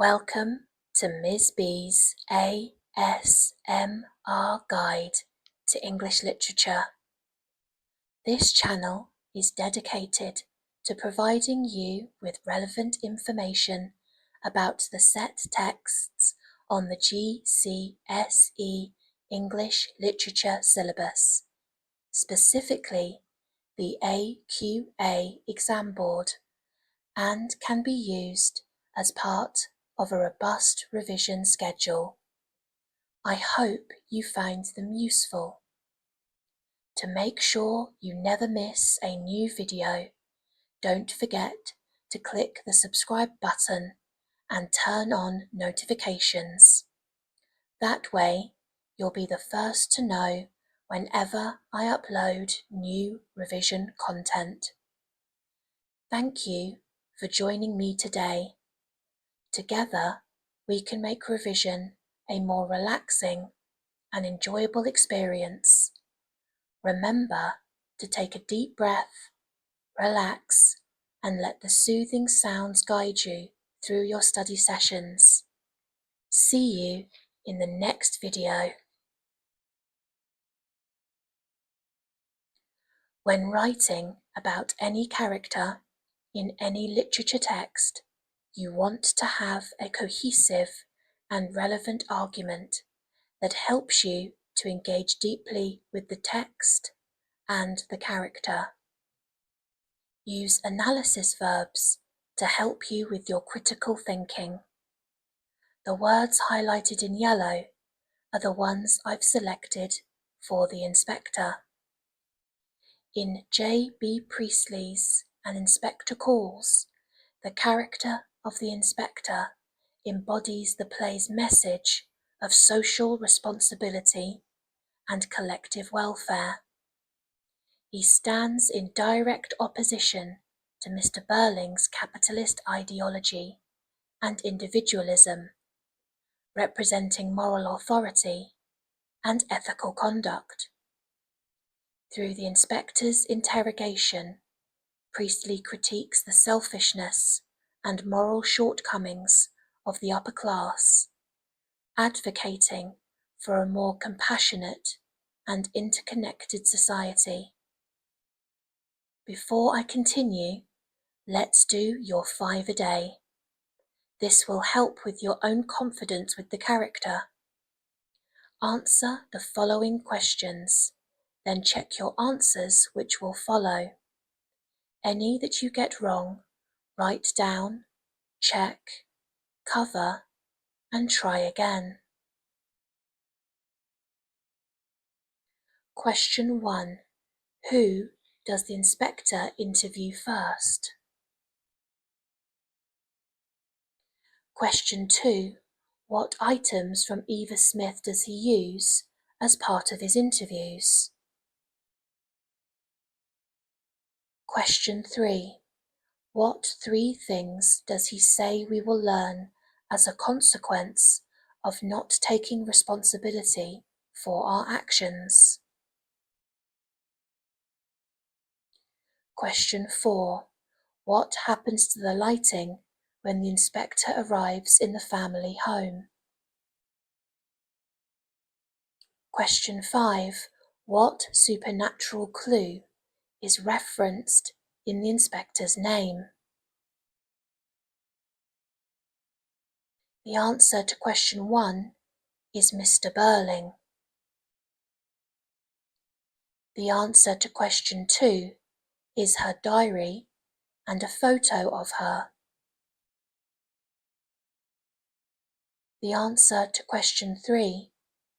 Welcome to Ms. B's ASMR Guide to English Literature. This channel is dedicated to providing you with relevant information about the set texts on the GCSE English Literature syllabus, specifically the AQA exam board, and can be used as part of a robust revision schedule. I hope you find them useful. To make sure you never miss a new video, don't forget to click the subscribe button and turn on notifications. That way, you'll be the first to know whenever I upload new revision content. Thank you for joining me today. Together, we can make revision a more relaxing and enjoyable experience. Remember to take a deep breath, relax, and let the soothing sounds guide you through your study sessions. See you in the next video. When writing about any character in any literature text, you want to have a cohesive and relevant argument that helps you to engage deeply with the text and the character. Use analysis verbs to help you with your critical thinking. The words highlighted in yellow are the ones I've selected for the inspector. In J.B. Priestley's Inspector Goole, the character of the inspector embodies the play's message of social responsibility and collective welfare. He stands in direct opposition to Mr. Burling's capitalist ideology and individualism, representing moral authority and ethical conduct. Through the inspector's interrogation, Priestley critiques the selfishness and moral shortcomings of the upper class, advocating for a more compassionate and interconnected society. Before I continue, let's do your 5 a day. This will help with your own confidence with the character. Answer the following questions, then check your answers which will follow. Any that you get wrong, write down, check, cover, and try again. Question 1. Who does the inspector interview first? Question 2. What items from Eva Smith does he use as part of his interviews? Question 3. What 3 things does he say we will learn as a consequence of not taking responsibility for our actions? Question 4. What happens to the lighting when the inspector arrives in the family home? Question 5. What supernatural clue is referenced in the inspector's name? The answer to question 1 is Mr. Burling. The answer to question 2 is her diary and a photo of her. The answer to question 3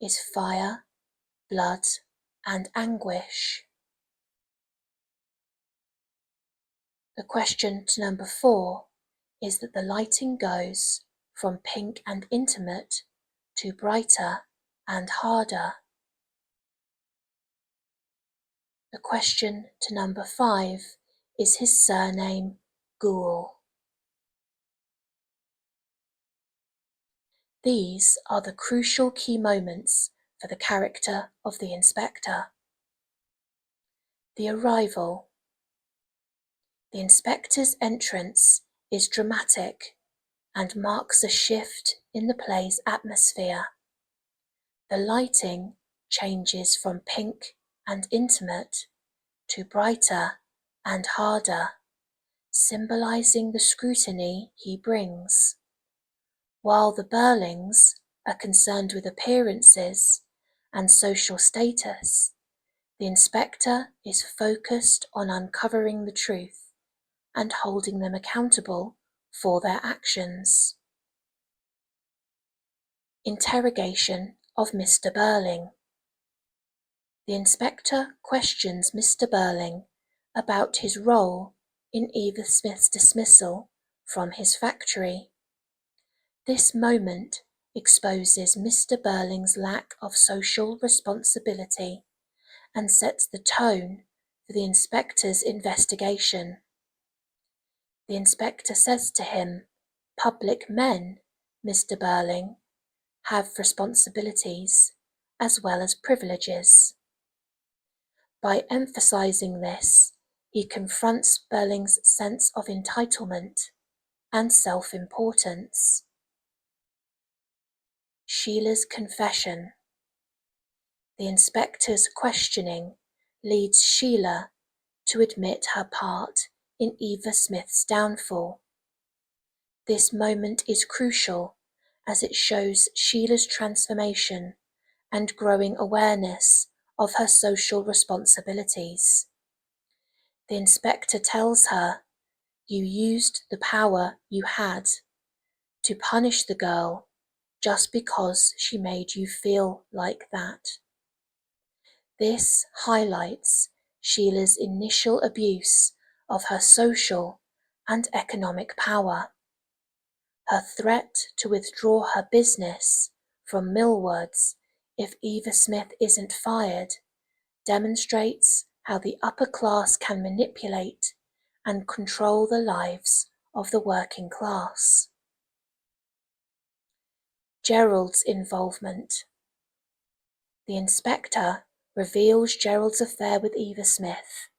is fire, blood, and anguish. The question to number 4 is that the lighting goes from pink and intimate to brighter and harder. The question to number 5 is his surname, Goole. These are the crucial key moments for the character of the inspector. The arrival. The inspector's entrance is dramatic and marks a shift in the play's atmosphere. The lighting changes from pink and intimate to brighter and harder, symbolizing the scrutiny he brings. While the Burlings are concerned with appearances and social status, the inspector is focused on uncovering the truth and holding them accountable for their actions. Interrogation of Mr. Burling. The inspector questions Mr. Burling about his role in Eva Smith's dismissal from his factory. This moment exposes Mr. Burling's lack of social responsibility and sets the tone for the inspector's investigation. The inspector says to him, "Public men, Mr. Burling, have responsibilities as well as privileges." By emphasizing this, he confronts Burling's sense of entitlement and self-importance. Sheila's confession. The inspector's questioning leads Sheila to admit her part in Eva Smith's downfall. This moment is crucial as it shows Sheila's transformation and growing awareness of her social responsibilities. The inspector tells her, "You used the power you had to punish the girl just because she made you feel like that." This highlights Sheila's initial abuse of her social and economic power. Her threat to withdraw her business from Millwards if Eva Smith isn't fired demonstrates how the upper class can manipulate and control the lives of the working class. Gerald's involvement. The inspector reveals Gerald's affair with Eva Smith,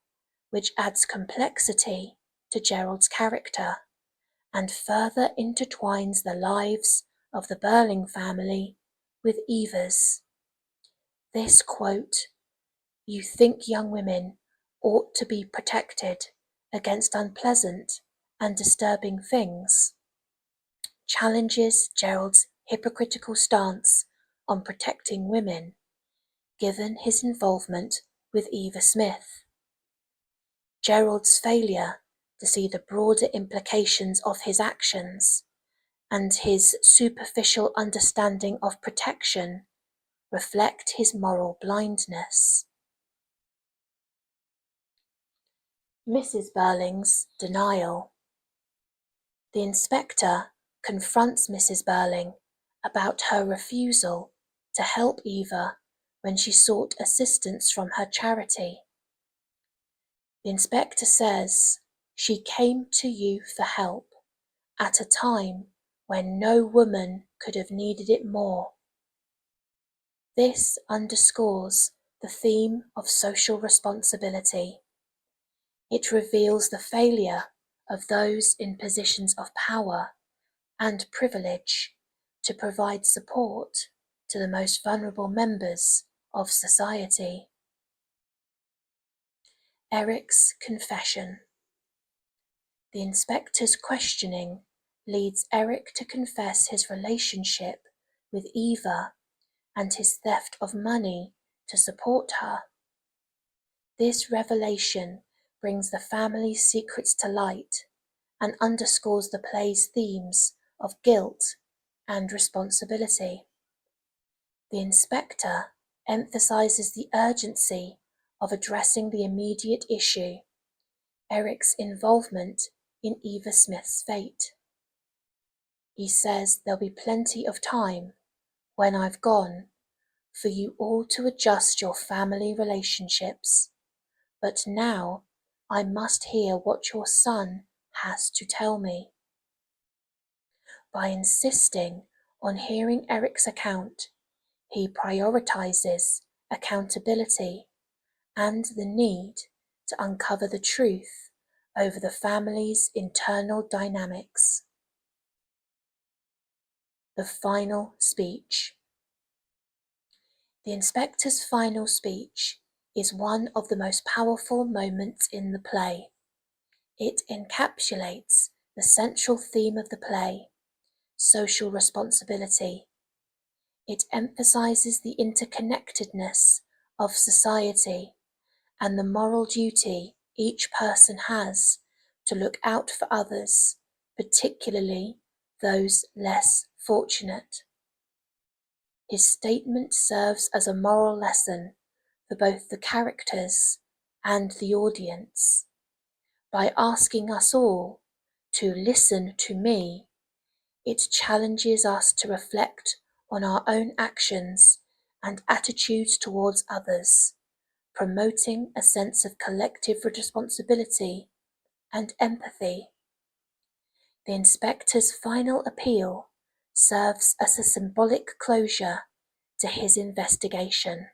which adds complexity to Gerald's character and further intertwines the lives of the Burling family with Eva's. This quote, "You think young women ought to be protected against unpleasant and disturbing things," challenges Gerald's hypocritical stance on protecting women, given his involvement with Eva Smith. Gerald's failure to see the broader implications of his actions and his superficial understanding of protection reflect his moral blindness. Mrs. Burling's denial. The inspector confronts Mrs. Burling about her refusal to help Eva when she sought assistance from her charity. The inspector says, "She came to you for help at a time when no woman could have needed it more." This underscores the theme of social responsibility. It reveals the failure of those in positions of power and privilege to provide support to the most vulnerable members of society. Eric's confession. The inspector's questioning leads Eric to confess his relationship with Eva and his theft of money to support her. This revelation brings the family's secrets to light and underscores the play's themes of guilt and responsibility. The inspector emphasizes the urgency of addressing the immediate issue, Eric's involvement in Eva Smith's fate. He says there'll be plenty of time, when I've gone, for you all to adjust your family relationships. But now I must hear what your son has to tell me. By insisting on hearing Eric's account, he prioritizes accountability and the need to uncover the truth over the family's internal dynamics. the final speech. The inspector's final speech is one of the most powerful moments in the play. It encapsulates the central theme of the play, social responsibility. It emphasizes the interconnectedness of society and the moral duty each person has to look out for others, particularly those less fortunate. His statement serves as a moral lesson for both the characters and the audience. By asking us all to listen to me, it challenges us to reflect on our own actions and attitudes towards others, promoting a sense of collective responsibility and empathy. The inspector's final appeal serves as a symbolic closure to his investigation.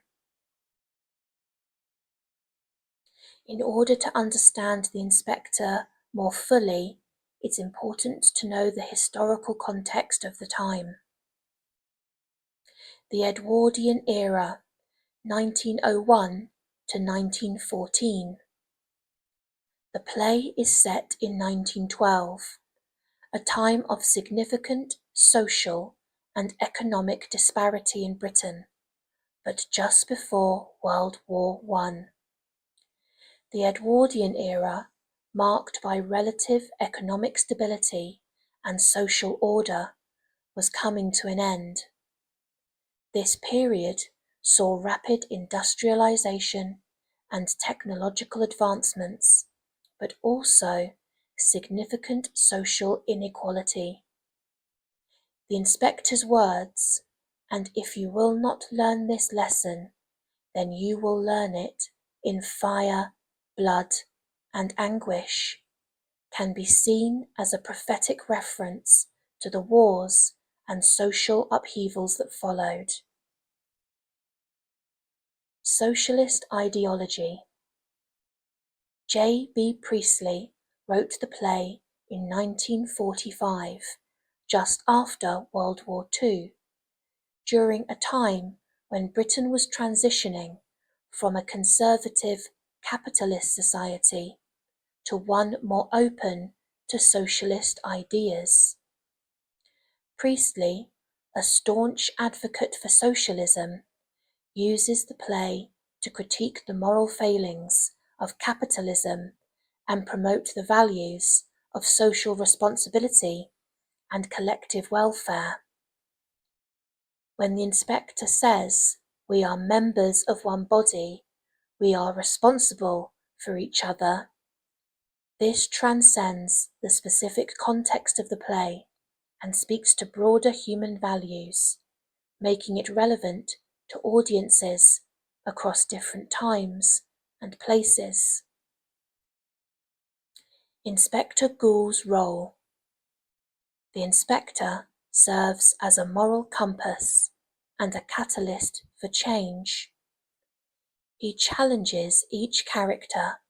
In order to understand the inspector more fully, it's important to know the historical context of the time. The Edwardian era, 1901 to 1914. The play is set in 1912, a time of significant social and economic disparity in Britain, but just before World War I. The Edwardian era, marked by relative economic stability and social order, was coming to an end. This period saw rapid industrialization and technological advancements, but also significant social inequality. The inspector's words, "And if you will not learn this lesson, then you will learn it in fire, blood, and anguish," can be seen as a prophetic reference to the wars and social upheavals that followed. Socialist ideology. J.B. Priestley wrote the play in 1945, just after World War II, during a time when Britain was transitioning from a conservative capitalist society to one more open to socialist ideas. Priestley, a staunch advocate for socialism, uses the play to critique the moral failings of capitalism and promote the values of social responsibility and collective welfare. When the inspector says, "We are members of one body, we are responsible for each other," this transcends the specific context of the play and speaks to broader human values, making it relevant to audiences across different times and places. Inspector Goole's role. The inspector serves as a moral compass and a catalyst for change. He challenges each character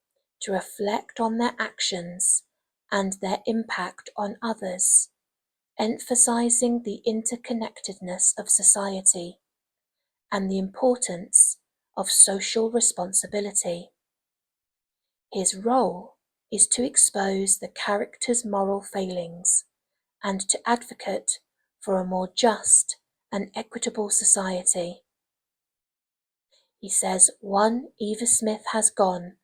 to reflect on their actions and their impact on others, emphasizing the interconnectedness of society and the importance of social responsibility. His role is to expose the character's moral failings and to advocate for a more just and equitable society. He says one Eva Smith has gone,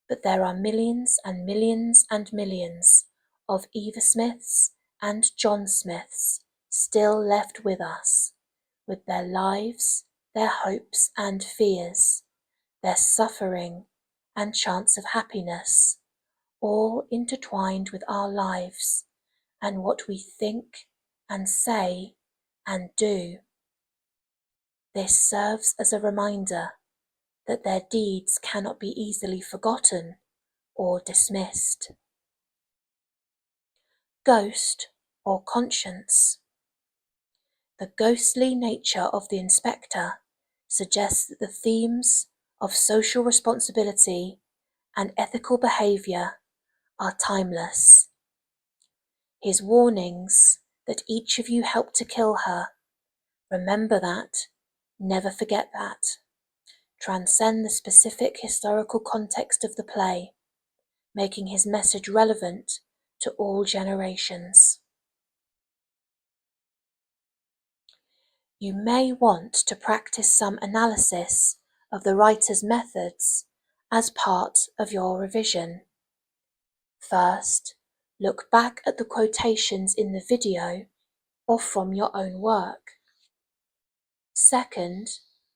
but there are millions and millions and millions of Eva Smiths and John Smiths still left with us, with their lives, their hopes and fears, their suffering and chance of happiness, all intertwined with our lives and what we think and say and do. This serves as a reminder that their deeds cannot be easily forgotten or dismissed. Ghost or conscience. The ghostly nature of the inspector suggests that the themes of social responsibility and ethical behavior are timeless. His warnings that each of you helped to kill her. Remember that. Never forget that. Transcend the specific historical context of the play, making his message relevant to all generations. You may want to practice some analysis of the writer's methods as part of your revision. First, look back at the quotations in the video or from your own work. Second,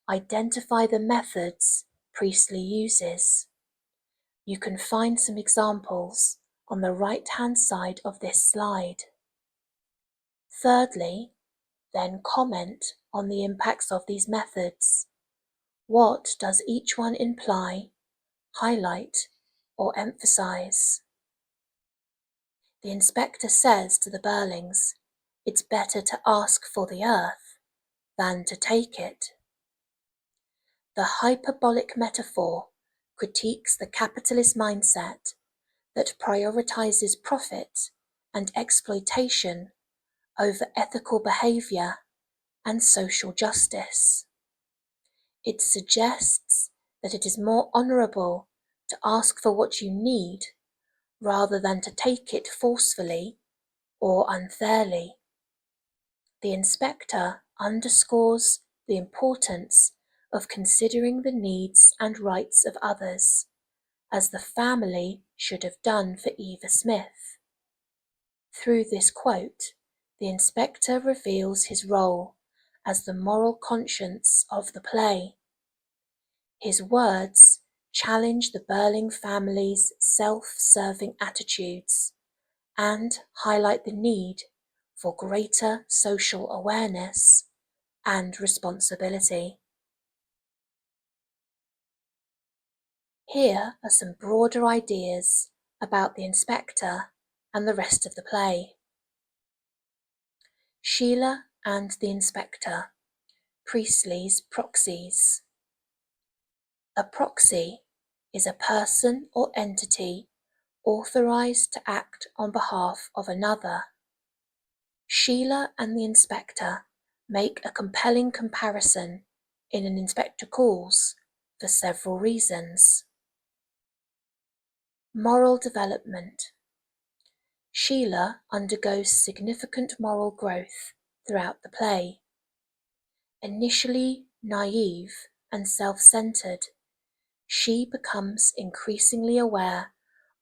identify the methods Priestley uses. You can find some examples on the right-hand side of this slide. Thirdly, then comment on the impacts of these methods. What does each one imply, highlight, or emphasize? The inspector says to the Burlings, "It's better to ask for the earth than to take it." The hyperbolic metaphor critiques the capitalist mindset that prioritizes profit and exploitation over ethical behavior and social justice. It suggests that it is more honorable to ask for what you need rather than to take it forcefully or unfairly. The inspector underscores the importance of considering the needs and rights of others, as the family should have done for Eva Smith. Through this quote, the inspector reveals his role as the moral conscience of the play. His words challenge the Burling family's self-serving attitudes and highlight the need for greater social awareness and responsibility. Here are some broader ideas about the inspector and the rest of the play. Sheila and the inspector, Priestley's proxies. A proxy is a person or entity authorized to act on behalf of another. Sheila and the inspector make a compelling comparison in An Inspector Calls for several reasons. Moral development. Sheila undergoes significant moral growth throughout the play. Initially naive and self-centered, she becomes increasingly aware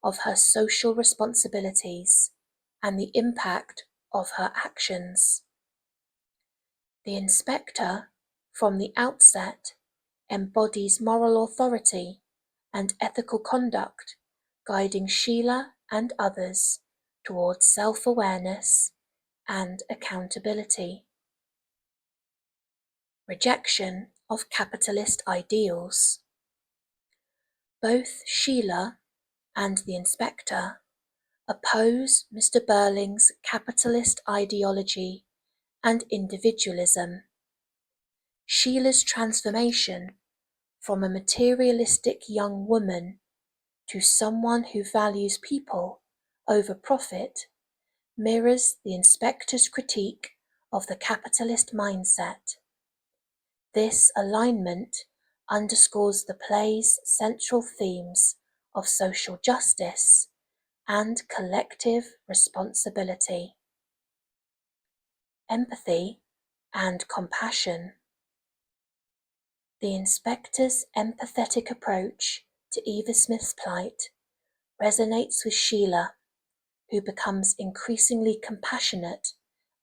of her social responsibilities and the impact of her actions. The inspector, from the outset, embodies moral authority and ethical conduct, guiding Sheila and others towards self-awareness and accountability. Rejection of capitalist ideals. Both Sheila and the inspector oppose Mr. Burling's capitalist ideology and individualism. Sheila's transformation from a materialistic young woman to someone who values people over profit mirrors the inspector's critique of the capitalist mindset. This alignment underscores the play's central themes of social justice and collective responsibility. Empathy and compassion. The inspector's empathetic approach to Eva Smith's plight resonates with Sheila, who becomes increasingly compassionate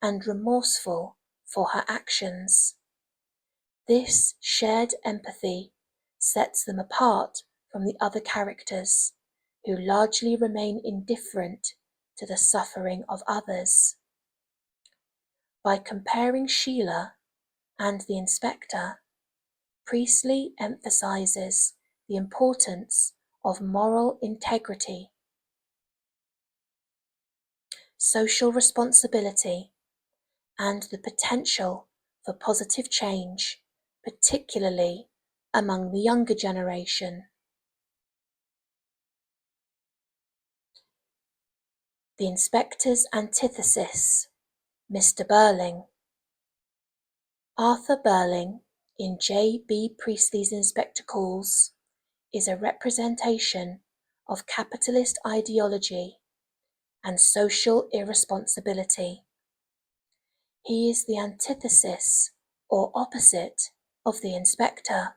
and remorseful for her actions. This shared empathy sets them apart from the other characters, who largely remain indifferent to the suffering of others. By comparing Sheila and the inspector, Priestley emphasizes the importance of moral integrity, social responsibility, and the potential for positive change, particularly among the younger generation. The inspector's antithesis. Mr. Burling. Arthur Burling, in J. B. Priestley's Inspector Calls, is a representation of capitalist ideology and social irresponsibility. He is the antithesis or opposite of the inspector.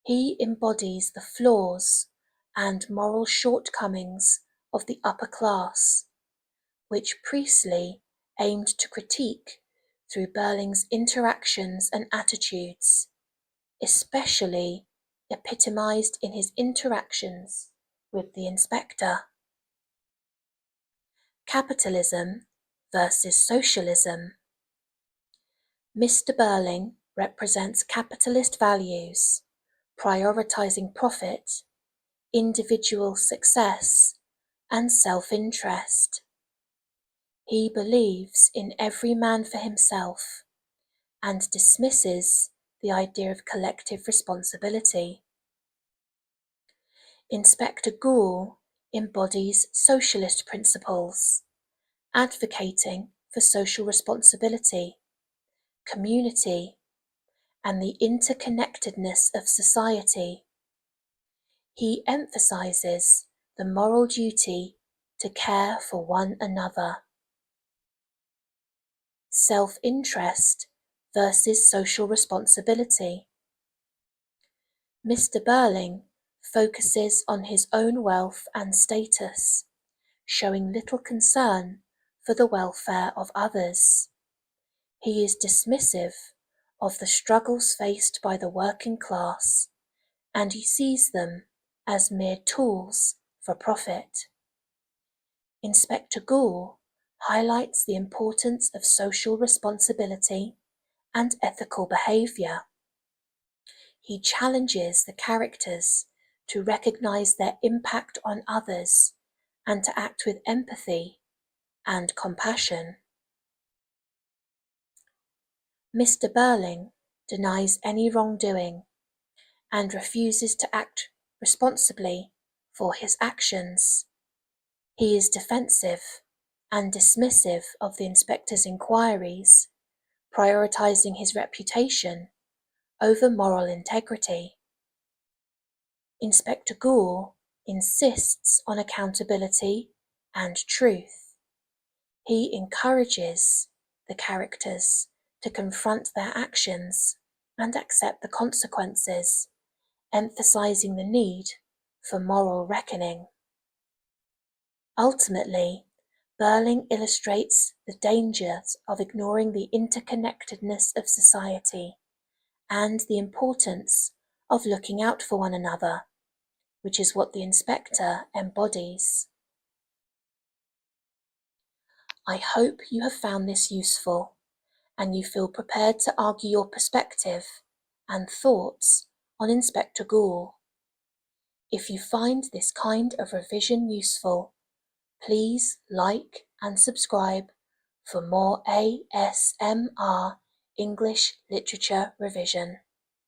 He embodies the flaws and moral shortcomings of the upper class, which Priestley aimed to critique through Burling's interactions and attitudes, especially epitomized in his interactions with the inspector. Capitalism versus socialism. Mr. Burling represents capitalist values, prioritizing profit, individual success, and self-interest. He believes in every man for himself and dismisses the idea of collective responsibility. Inspector Goole embodies socialist principles, advocating for social responsibility, community, and the interconnectedness of society. He emphasizes the moral duty to care for one another. Self-interest versus social responsibility. Mr. Burling focuses on his own wealth and status, showing little concern for the welfare of others. He is dismissive of the struggles faced by the working class, and he sees them as mere tools for profit. Inspector Goole highlights the importance of social responsibility and ethical behaviour. He challenges the characters to recognize their impact on others and to act with empathy and compassion. Mr. Burling denies any wrongdoing and refuses to act responsibly for his actions. He is defensive and dismissive of the inspector's inquiries, prioritizing his reputation over moral integrity. Inspector Goole insists on accountability and truth. He encourages the characters to confront their actions and accept the consequences, emphasizing the need for moral reckoning. Ultimately, Burling illustrates the dangers of ignoring the interconnectedness of society and the importance of looking out for one another, which is what the inspector embodies. I hope you have found this useful and you feel prepared to argue your perspective and thoughts on Inspector Goole. If you find this kind of revision useful, please like and subscribe for more ASMR English literature revision.